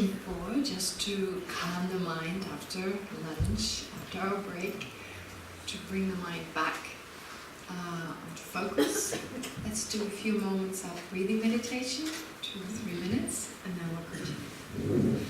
for, just to calm the mind after lunch, after our break, to bring the mind back onto focus. Let's do a few moments of breathing meditation, 2 or 3 minutes, and then we'll continue.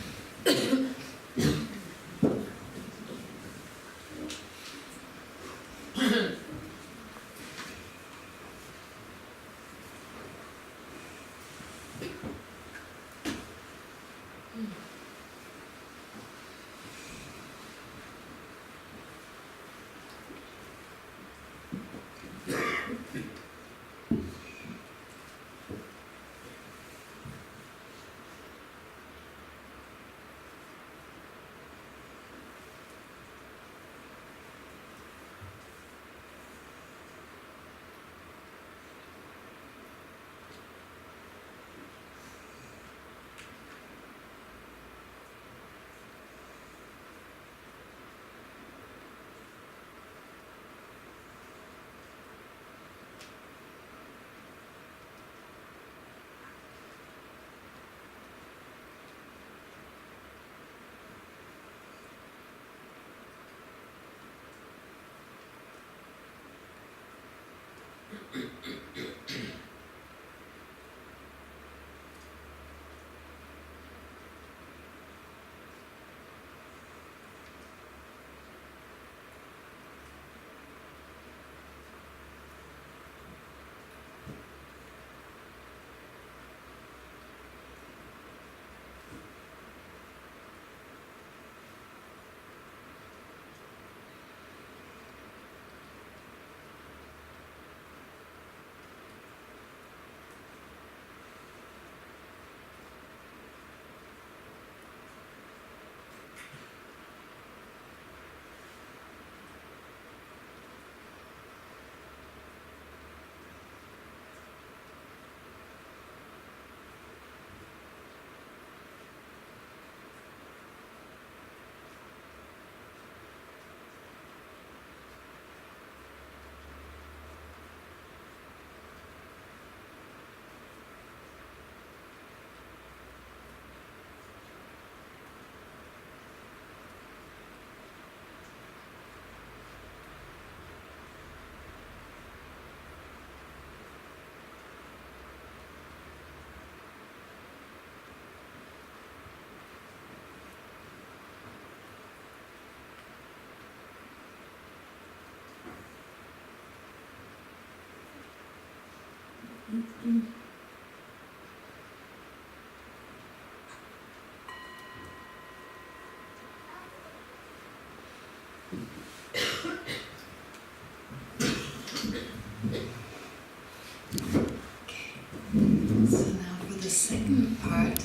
So now for the second part,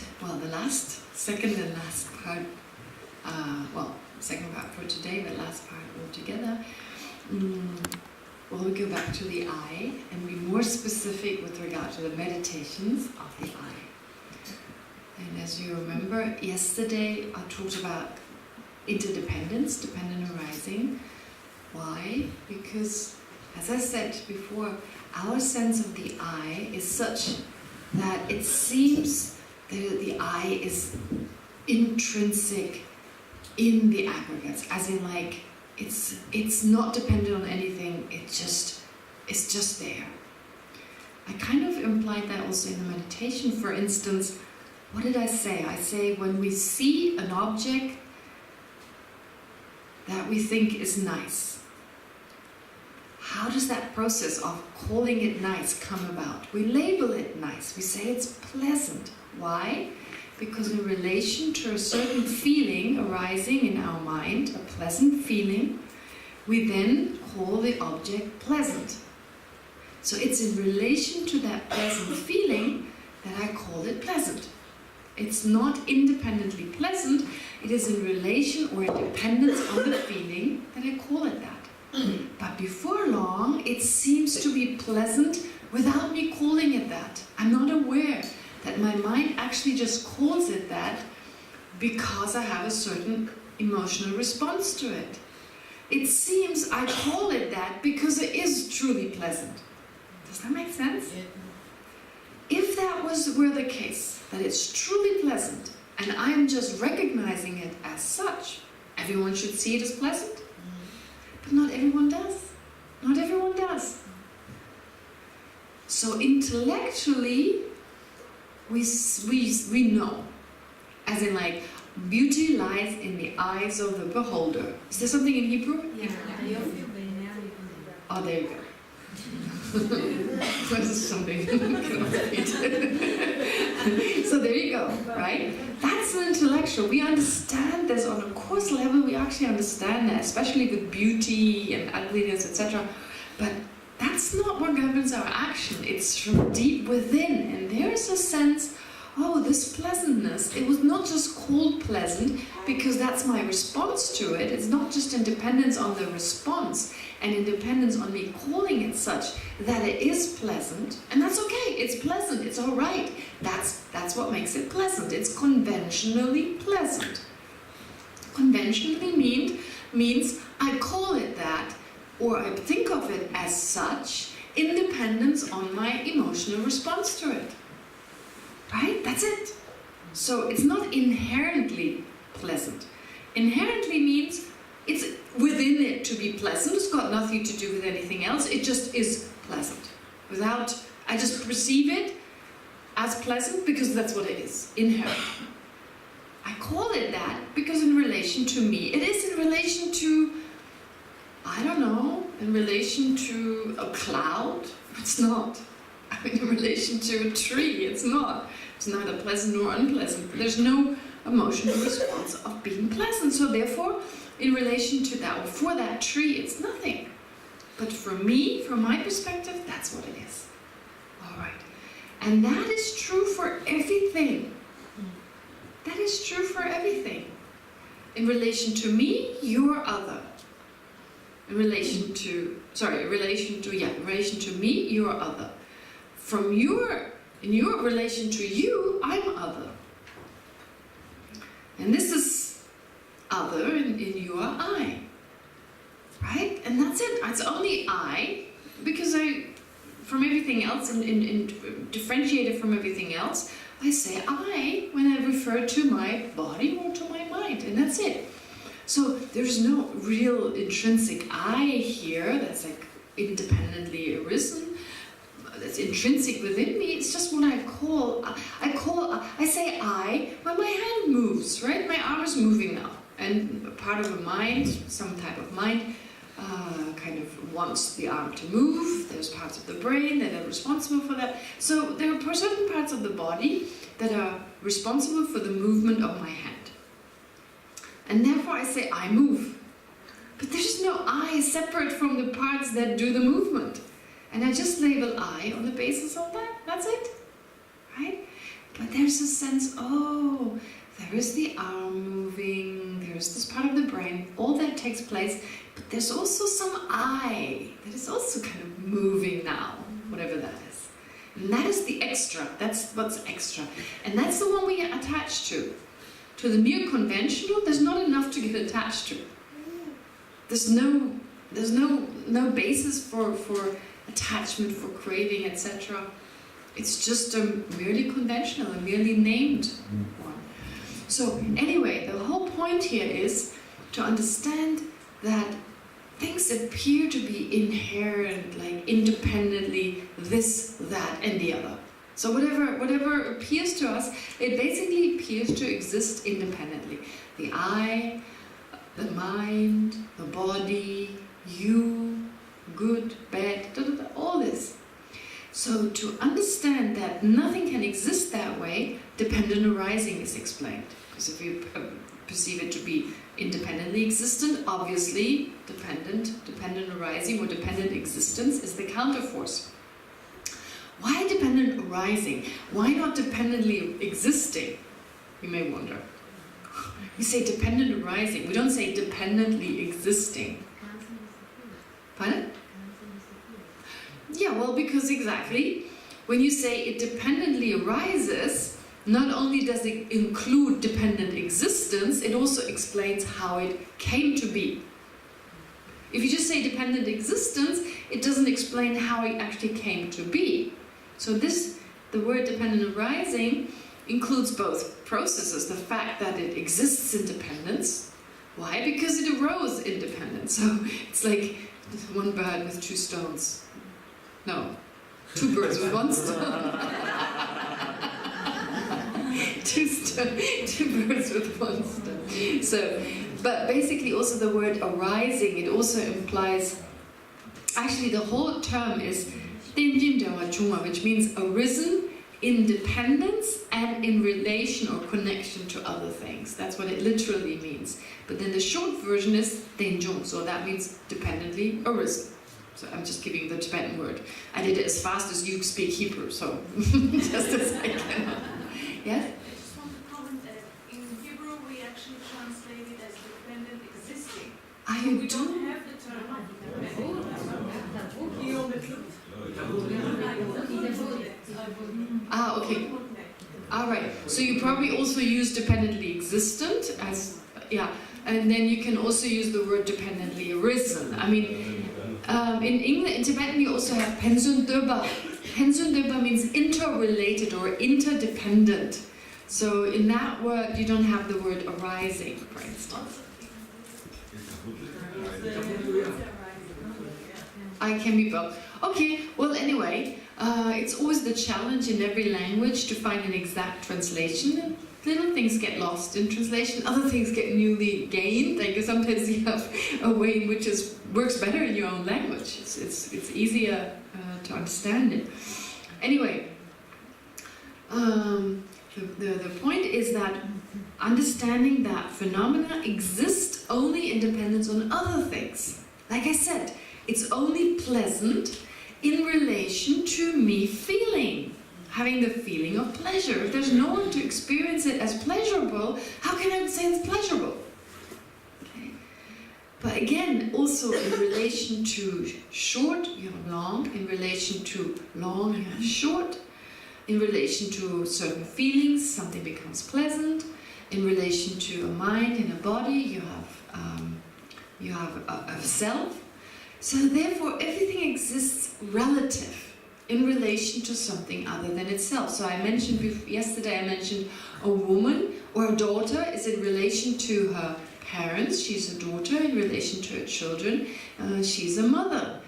second and last part, second part for today, but last part altogether. We'll go back to the eye and be more specific with regard to the meditations of the eye. And as you remember, yesterday I talked about interdependence, dependent arising. Why? Because, as I said before, our sense of the eye is such that it seems that the eye is intrinsic in the aggregates, as in like it's not dependent on anything, it's just there. I kind of implied that also in the meditation. For instance, what did I say? I say when we see an object that we think is nice, how does that process of calling it nice come about? We label it nice, we say it's pleasant. Why? Because in relation to a certain feeling arising in our mind, a pleasant feeling, we then call the object pleasant. So it's in relation to that pleasant feeling that I call it pleasant. It's not independently pleasant, it is in relation or in dependence on the feeling that I call it that. But before long, it seems to be pleasant without me calling it that. I'm not aware that my mind actually just calls it that because I have a certain emotional response to it. It seems I call it that because it is truly pleasant. Does that make sense? If that were the case, that it's truly pleasant, and I'm just recognizing it as such. Everyone should see it as pleasant, but not everyone does. Not everyone does. So intellectually, we know, as in like, beauty lies in the eyes of the beholder. Is there something in Hebrew? Yeah. Oh, there you go. This is something. So there you go, right? That's an intellectual. We understand this on a course level. We actually understand that, especially with beauty and ugliness, etc. But that's not what governs our action. It's from deep within, and there's a sense, oh, this pleasantness, it was not just called pleasant because that's my response to it. It's not just in dependence on the response and in dependence on me calling it such that it is pleasant. And that's okay, it's pleasant, it's all right. That's what makes it pleasant. It's conventionally pleasant. Conventionally means I call it that, or I think of it as such in dependence on my emotional response to it. Right? That's it. So it's not inherently pleasant. Inherently means it's within it to be pleasant. It's got nothing to do with anything else. It just is pleasant. I just perceive it as pleasant because that's what it is, inherent. I call it that because in relation to me, it is in relation to, I don't know, in relation to a cloud. It's not. In relation to a tree, it's not. It's neither pleasant nor unpleasant. There's no emotional response of being pleasant. So therefore, in relation to that, or for that tree, it's nothing. But for me, from my perspective, that's what it is. All right. And that is true for everything. That is true for everything. In relation to me, you're other. In relation to me, you're other. In your relation to you, I'm other. And this is other in your I. Right? And that's it. It's only I, because from everything else, and differentiated from everything else, I say I when I refer to my body or to my mind. And that's it. So there's no real intrinsic I here that's like independently arisen. That's intrinsic within me. It's just what I say I when my hand moves, right? My arm is moving now. And part of a mind, some type of mind, kind of wants the arm to move. There's parts of the brain that are responsible for that. So there are certain parts of the body that are responsible for the movement of my hand. And therefore I say I move. But there's no I separate from the parts that do the movement. And I just label I on the basis of that. That's it. Right? But there's a sense, oh, there is the arm moving, there's this part of the brain, all that takes place, but there's also some I that is also kind of moving now, whatever that is. And that is the extra, that's what's extra. And that's the one we get attached to. To the mere conventional, there's not enough to get attached to. There's no basis for attachment, for craving, etc. It's just a merely conventional, a merely named one. So anyway, the whole point here is to understand that things appear to be inherent, like independently this, that, and the other. So whatever appears to us, it basically appears to exist independently. The I, the mind, the body, you, good, bad, all this. So to understand that nothing can exist that way, dependent arising is explained. Because if you perceive it to be independently existent, obviously dependent arising or dependent existence is the counterforce. Why dependent arising? Why not dependently existing? You may wonder. We say dependent arising. We don't say dependently existing. Pardon? Yeah, well, because exactly, when you say it dependently arises, not only does it include dependent existence, it also explains how it came to be. If you just say dependent existence, it doesn't explain how it actually came to be. So the word dependent arising includes both processes. The fact that it exists in dependence. Why? Because it arose in dependence. So it's like one bird with two stones. No, two birds with one stone. Two birds with one stone. So, but basically also the word arising, it also implies, actually the whole term is 电境者和中文, which means arisen in dependence and in relation or connection to other things. That's what it literally means. But then the short version is 电中, so that means dependently arisen. So I'm just giving the Tibetan word. I did it as fast as you speak Hebrew, so just as I can. Yes? I just want to comment that in Hebrew we actually translate it as dependent existing. You We do? don't have the term Okay. Alright, so you probably also use dependently existent as, yeah, and then you can also use the word dependently arisen. I mean, in English, in Tibetan you also have pensun deba. Pensun deba means interrelated or interdependent. So in that word you don't have the word arising, for instance. I can be both. Okay, well anyway, it's always the challenge in every language to find an exact translation. Little things get lost in translation, other things get newly gained. Like sometimes you have a way in which works better in your own language. It's easier to understand it. Anyway, the point is that understanding that phenomena exist only in dependence on other things. Like I said, it's only pleasant in relation to me having the feeling of pleasure. If there's no one to experience it as pleasurable, how can I say it's pleasurable? Okay. But again, also in relation to short, you have long. In relation to long, you have short. In relation to certain feelings, something becomes pleasant. In relation to a mind and a body, you have a self. So therefore, everything exists relative in relation to something other than itself. So I mentioned yesterday, I mentioned a woman or a daughter is in relation to her parents. She's a daughter. In relation to her children, she's a mother.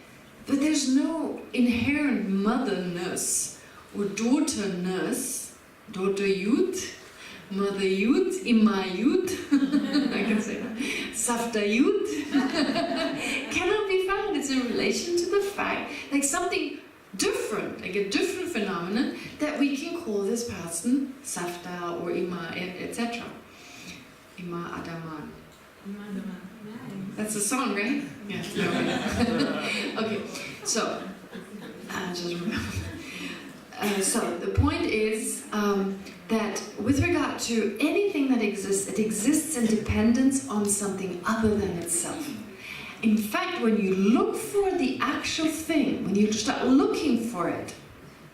But there's no inherent motherness or daughterness, daughter youth, mother youth, Ima youth, I can say that, Safta youth, cannot be found. It's in relation to the fact, like something different, like a different phenomenon that we can call this person Safta or Ima, etc. Ima Adaman. That's a song, right? Yeah. Okay, so, just remember. So the point is that with regard to anything that exists, it exists in dependence on something other than itself. In fact, when you look for the actual thing, when you start looking for it,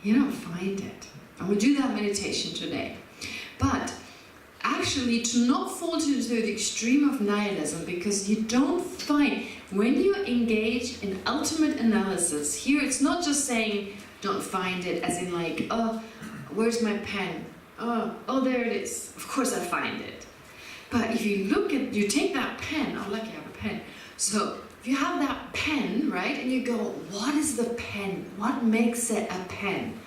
you don't find it. And we'll do that meditation today. But actually, to not fall to the extreme of nihilism, because you don't find, when you engage in ultimate analysis, here it's not just saying, don't find it, as in like, oh, where's my pen? Oh, there it is. Of course I find it. But if you look at, you take that pen, oh, lucky I have a pen. So if you have that pen, right, and you go, what is the pen? What makes it a pen?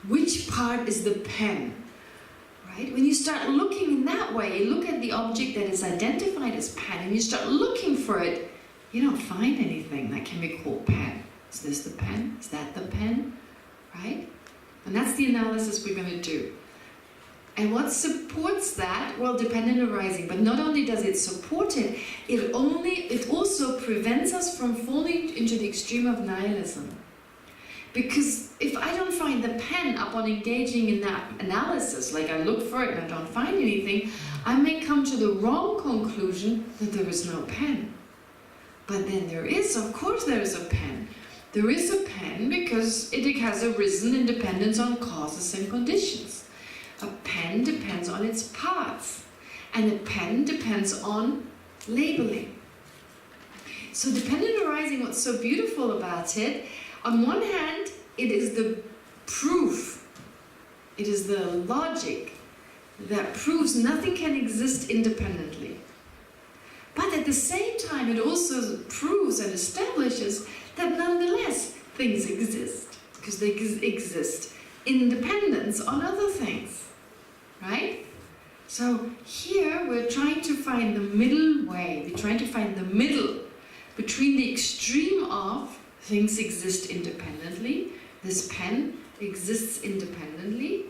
Which part is the pen? Right? When you start looking in that way, you look at the object that is identified as pen, and you start looking for it, you don't find anything that can be called pen. Is this the pen? Is that the pen? Right? And that's the analysis we're going to do. And what supports that? Well, dependent arising. But not only does it support it, it also prevents us from falling into the extreme of nihilism. Because if I don't find the pen upon engaging in that analysis, like I look for it and I don't find anything, I may come to the wrong conclusion that there is no pen. But then there is, of course there is a pen. There is a pen because it has arisen in dependence on causes and conditions. A pen depends on its parts, and a pen depends on labeling. So dependent arising, what's so beautiful about it, on one hand, it is the proof, it is the logic that proves nothing can exist independently. But at the same time, it also proves and establishes that nonetheless things exist, because they exist in dependence on other things, right? So here we're trying to find the middle way. We're trying to find the middle between the extreme of things exist independently, this pen exists independently,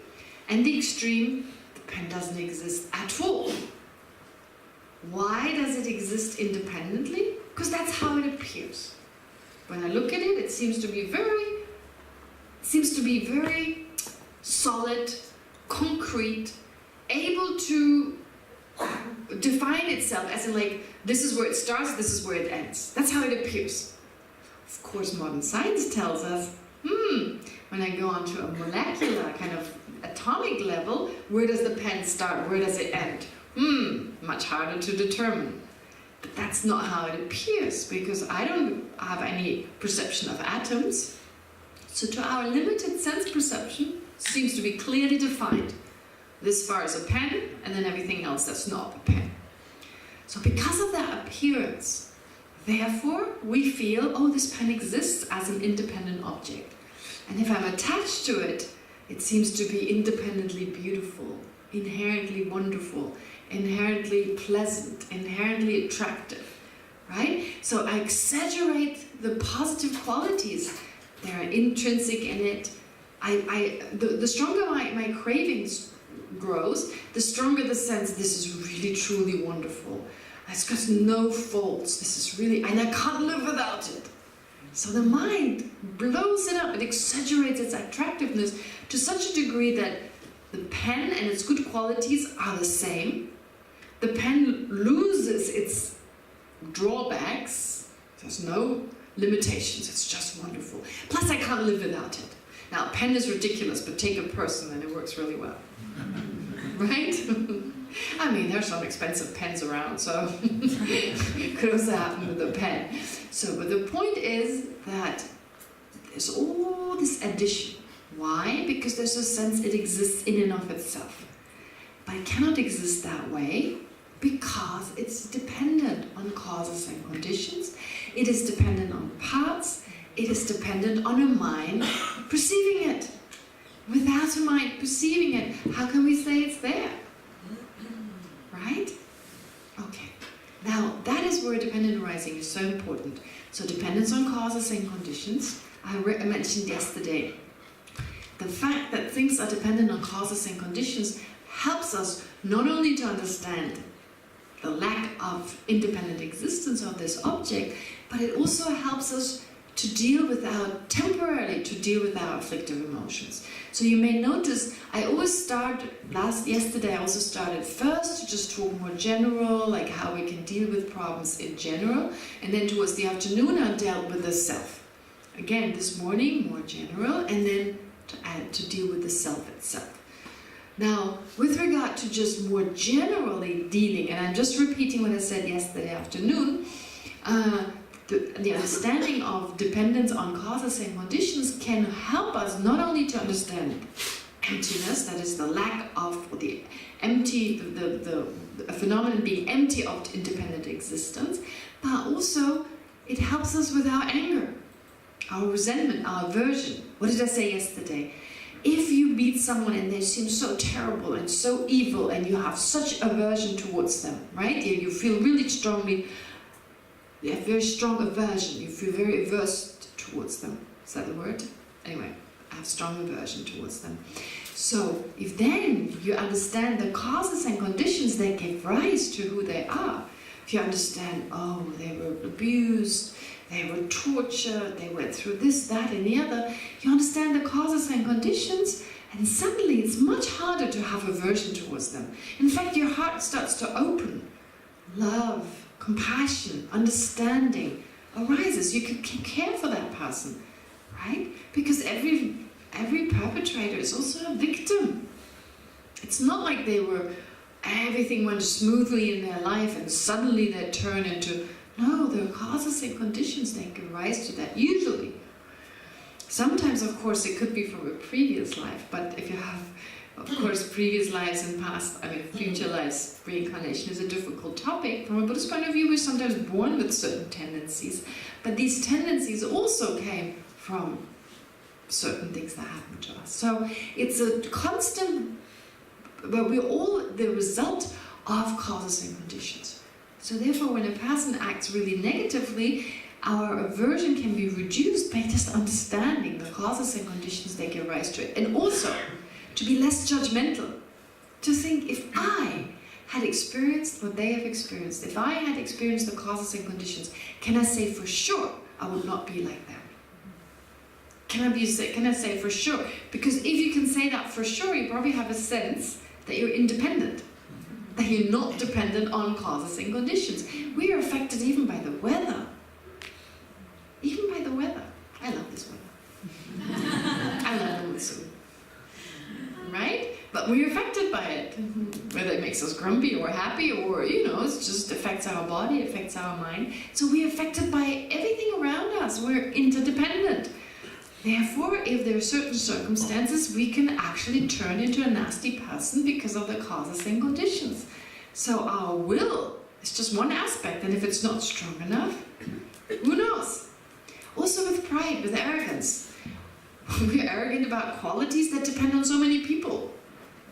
and the extreme, the pen doesn't exist at all. Why does it exist independently? Because that's how it appears. When I look at it, it seems to be very solid, concrete, able to define itself as in like, this is where it starts, this is where it ends. That's how it appears. Of course, modern science tells us, when I go onto a molecular kind of atomic level, where does the pen start, where does it end? Much harder to determine. But that's not how it appears, because I don't have any perception of atoms. So to our limited sense perception, it seems to be clearly defined. This far is a pen, and then everything else that's not a pen. So because of that appearance, therefore, we feel, oh, this pen exists as an independent object. And if I'm attached to it, it seems to be independently beautiful, inherently wonderful, inherently pleasant, inherently attractive, right? So I exaggerate the positive qualities that are intrinsic in it. The stronger my cravings grows, the stronger the sense this is really truly wonderful. It's got no faults. This is really, and I can't live without it. So the mind blows it up. It exaggerates its attractiveness to such a degree that the pen and its good qualities are the same. The pen loses its drawbacks. There's no limitations. It's just wonderful. Plus, I can't live without it. Now, a pen is ridiculous, but take a person and it works really well. Right? I mean, there's some expensive pens around, so it could also happen with a pen. So, but the point is that there's all this addition. Why? Because there's a sense it exists in and of itself. But it cannot exist that way because it's dependent on causes and conditions. It is dependent on parts. It is dependent on a mind perceiving it. Without a mind perceiving it, how can we say it's there? Right? Okay. Now, that is where dependent arising is so important. So dependence on causes and conditions. I mentioned yesterday, the fact that things are dependent on causes and conditions helps us not only to understand the lack of independent existence of this object, but it also helps us to deal with temporarily to deal with our afflictive emotions. So you may notice, I always start, yesterday I also started first to just talk more general, like how we can deal with problems in general, and then towards the afternoon I dealt with the self. Again, this morning, more general, and then to deal with the self itself. Now, with regard to just more generally dealing, and I'm just repeating what I said yesterday afternoon, the understanding of dependence on causes and conditions can help us not only to understand emptiness, that is the lack of, or the empty, the phenomenon being empty of independent existence, but also it helps us with our anger, our resentment, our aversion. What did I say yesterday? If you meet someone and they seem so terrible and so evil and you have such aversion towards them, right? You feel really strongly, you have very strong aversion, you feel very averse towards them. Is that the word? Anyway, I have strong aversion towards them. So if then you understand the causes and conditions that give rise to who they are, if you understand, oh, they were abused, they were tortured, they went through this, that, and the other, you understand the causes and conditions, and suddenly it's much harder to have aversion towards them. In fact, your heart starts to open. Love, compassion, understanding arises. You can care for that person, right? Because every perpetrator is also a victim. It's not like everything went smoothly in their life and suddenly they turn into, no, there are causes and conditions that give rise to that, usually. Sometimes, of course, it could be from a previous life, but if you have Of course, previous lives and past, future lives, reincarnation is a difficult topic. From a Buddhist point of view, we're sometimes born with certain tendencies, but these tendencies also came from certain things that happened to us. So it's a constant, but we're all the result of causes and conditions. So therefore, when a person acts really negatively, our aversion can be reduced by just understanding the causes and conditions that give rise to it. And also, to be less judgmental. To think, if I had experienced what they have experienced, if I had experienced the causes and conditions, can I say for sure I would not be like them? Can I say for sure? Because if you can say that for sure, you probably have a sense that you're independent. That you're not dependent on causes and conditions. We are affected even by the weather. Even by the weather. I love this weather. I love the monsoon. Right? But we're affected by it. Whether it makes us grumpy or happy or, it just affects our body, affects our mind. So we're affected by everything around us. We're interdependent. Therefore, if there are certain circumstances, we can actually turn into a nasty person because of the causes and conditions. So our will is just one aspect, and if it's not strong enough, who knows? Also with pride, with arrogance. We're arrogant about qualities that depend on so many people.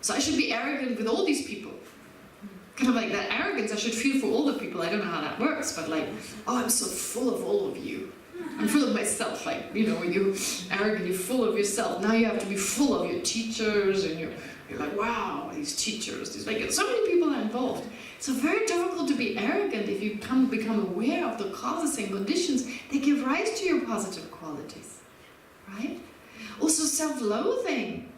So I should be arrogant with all these people. Kind of like that arrogance I should feel for all the people. I don't know how that works, but like, oh, I'm so full of all of you. I'm full of myself, when you're arrogant, you're full of yourself. Now you have to be full of your teachers, and you're like, wow, these teachers, so many people are involved. So very difficult to be arrogant if you become aware of the causes and conditions that give rise to your positive qualities, right? Also, self-loathing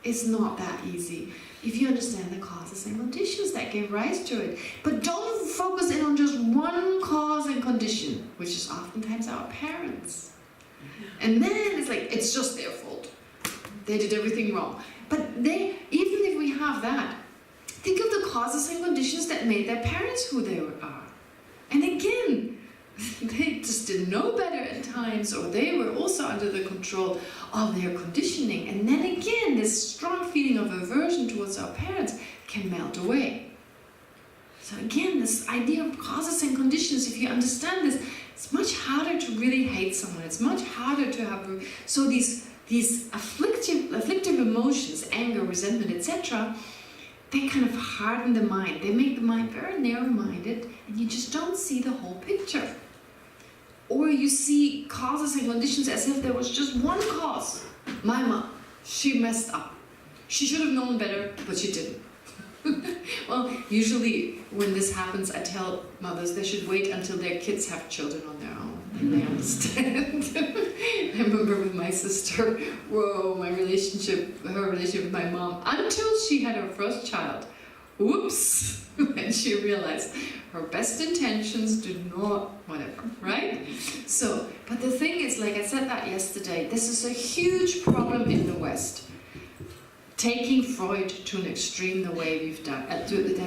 is not that easy if you understand the causes and conditions that give rise to it. But don't focus in on just one cause and condition, which is oftentimes our parents. And then it's like, it's just their fault. They did everything wrong. But even if we have that, think of the causes and conditions that made their parents who they are. And again, they just didn't know better at times, or they were also under the control of their conditioning. And then again, this strong feeling of aversion towards our parents can melt away. So again, this idea of causes and conditions, if you understand this, it's much harder to really hate someone. It's much harder to have... So these afflictive emotions, anger, resentment, etc., they kind of harden the mind. They make the mind very narrow-minded, and you just don't see the whole picture. Or you see causes and conditions as if there was just one cause. My mom, she messed up. She should have known better, but she didn't. Well, usually when this happens, I tell mothers they should wait until their kids have children on their own, and they understand. I remember with my sister, her relationship with my mom, until she had her first child. Oops! And she realized her best intentions do not, whatever, right? So, but the thing is, like I said that yesterday, this is a huge problem in the West. Taking Freud to an extreme the way we've done,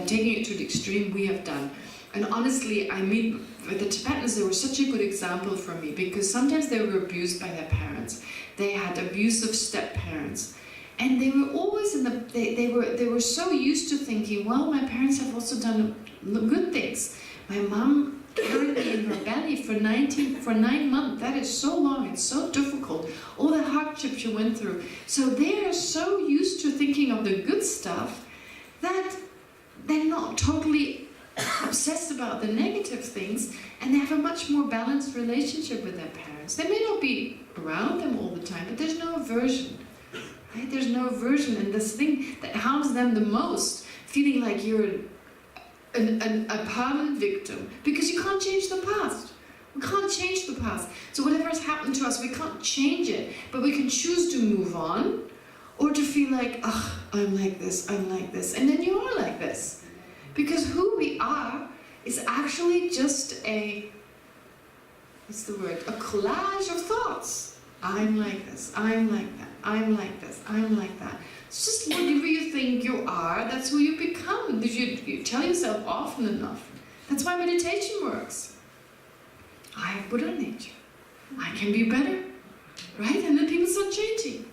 taking it to the extreme we have done. And honestly, with the Tibetans, they were such a good example for me, because sometimes they were abused by their parents. They had abusive step-parents. And they were always they were so used to thinking, well, my parents have also done good things. My mom carried me in her belly for 9 months. That is so long, it's so difficult. All the hardship she went through. So they are so used to thinking of the good stuff that they're not totally obsessed about the negative things, and they have a much more balanced relationship with their parents. They may not be around them all the time, but there's no aversion. Right? There's no aversion, and this thing that harms them the most, feeling like you're a permanent victim, because you can't change the past. We can't change the past. So whatever has happened to us, we can't change it, but we can choose to move on, or to feel like, oh, I'm like this, and then you are like this. Because who we are is actually just a collage of thoughts. I'm like this, I'm like that, I'm like this, I'm like that. It's just whatever you think you are, that's who you become. If you tell yourself often enough. That's why meditation works. I have Buddha nature. I can be better. Right? And then people start changing.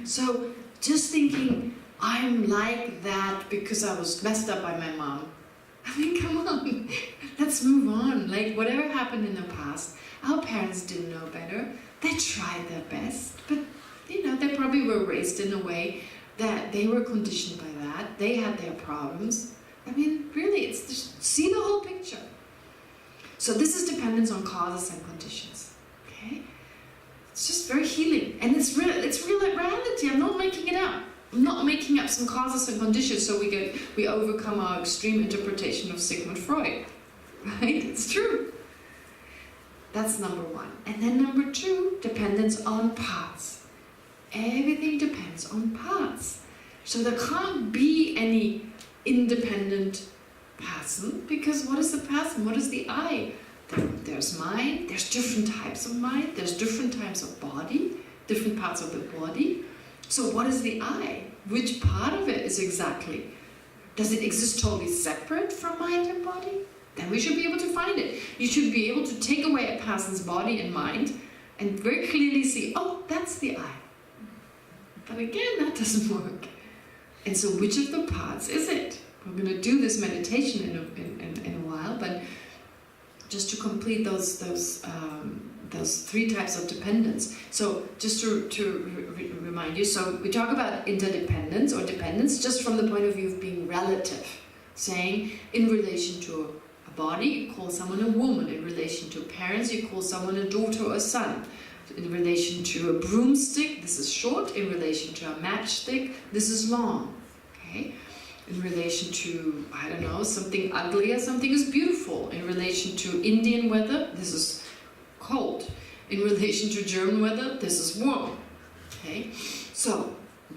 So just thinking, I'm like that because I was messed up by my mom. I mean, come on, let's move on. Like, whatever happened in the past, our parents didn't know better. They tried their best, but you know, they probably were raised in a way that they were conditioned by that. They had their problems. I mean, really, it's just see the whole picture. So this is dependence on causes and conditions. Okay, it's just very healing, and it's real. It's real reality. I'm not making it up. I'm not making up some causes and conditions so we overcome our extreme interpretation of Sigmund Freud. Right? It's true. That's number one. And then number two, dependence on parts. Everything depends on parts. So there can't be any independent person, because what is the person? What is the I? There's mind, there's different types of mind, there's different types of body, different parts of the body. So what is the I? Which part of it is exactly? Does it exist totally separate from mind and body? Then we should be able to find it. You should be able to take away a person's body and mind and very clearly see, oh, that's the I. But again, that doesn't work. And so which of the parts is it? We're going to do this meditation in a while, but just to complete those three types of dependence. So just to remind you, so we talk about interdependence or dependence just from the point of view of being relative, saying in relation to a body, you call someone a woman. In relation to parents, you call someone a daughter or a son. In relation to a broomstick, this is short. In relation to a matchstick, this is long. Okay? In relation to, I don't know, something uglier, something is beautiful. In relation to Indian weather, this is cold. In relation to German weather, this is warm. Okay? So,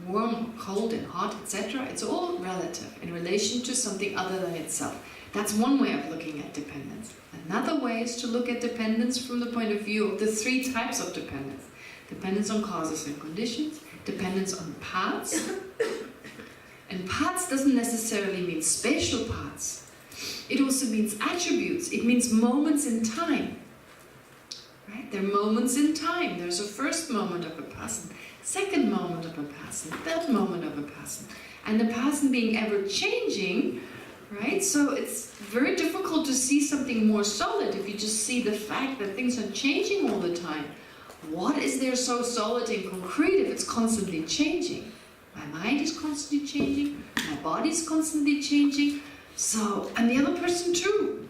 warm, cold and hot, etc., it's all relative in relation to something other than itself. That's one way of looking at dependence. Another way is to look at dependence from the point of view of the three types of dependence. Dependence on causes and conditions, dependence on parts. And parts doesn't necessarily mean spatial parts. It also means attributes. It means moments in time. Right? There are moments in time. There's a first moment of a person, second moment of a person, third moment of a person. And the person being ever changing, right? So it's very difficult to see something more solid if you just see the fact that things are changing all the time. What is there so solid and concrete if it's constantly changing? My mind is constantly changing, my body is constantly changing, so, and the other person too.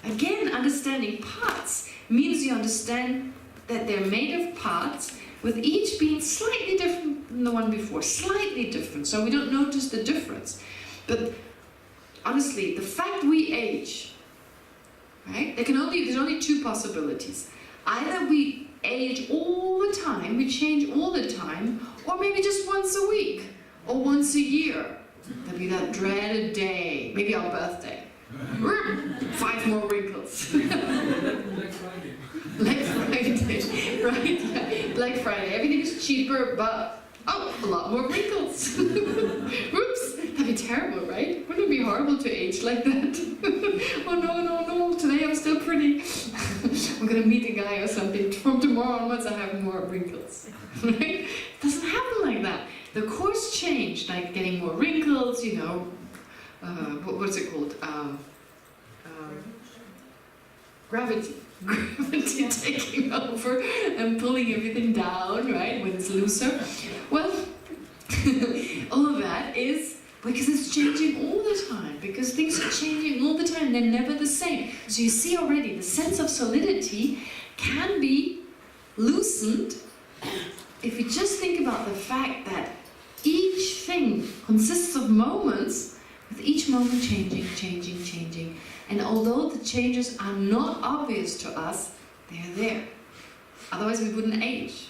Again, understanding parts means you understand that they're made of parts, with each being slightly different than the one before, slightly different, so we don't notice the difference. But honestly, the fact we age, right? There's only two possibilities. Either we age all the time, we change all the time, or maybe just once a week, or once a year. There'll be that dreaded day, maybe our birthday. 5 more wrinkles. Black Friday. Black Friday, right? Yeah. Black Friday, everything is cheaper, but a lot more wrinkles. Whoops, that'd be terrible, right? Wouldn't it be horrible to age like that? Oh no, today I'm still pretty. I'm gonna meet a guy or something. From tomorrow onwards I have more wrinkles. Right? It doesn't happen like that. The course changed, like getting more wrinkles, you know, what's it called? Gravity. Gravity taking over and pulling everything down, right, when it's looser. Well, all of that is because it's changing all the time, because things are changing all the time, they're never the same. So you see already, the sense of solidity can be loosened if you just think about the fact that each thing consists of moments, with each moment changing. And although the changes are not obvious to us, they're there. Otherwise we wouldn't age.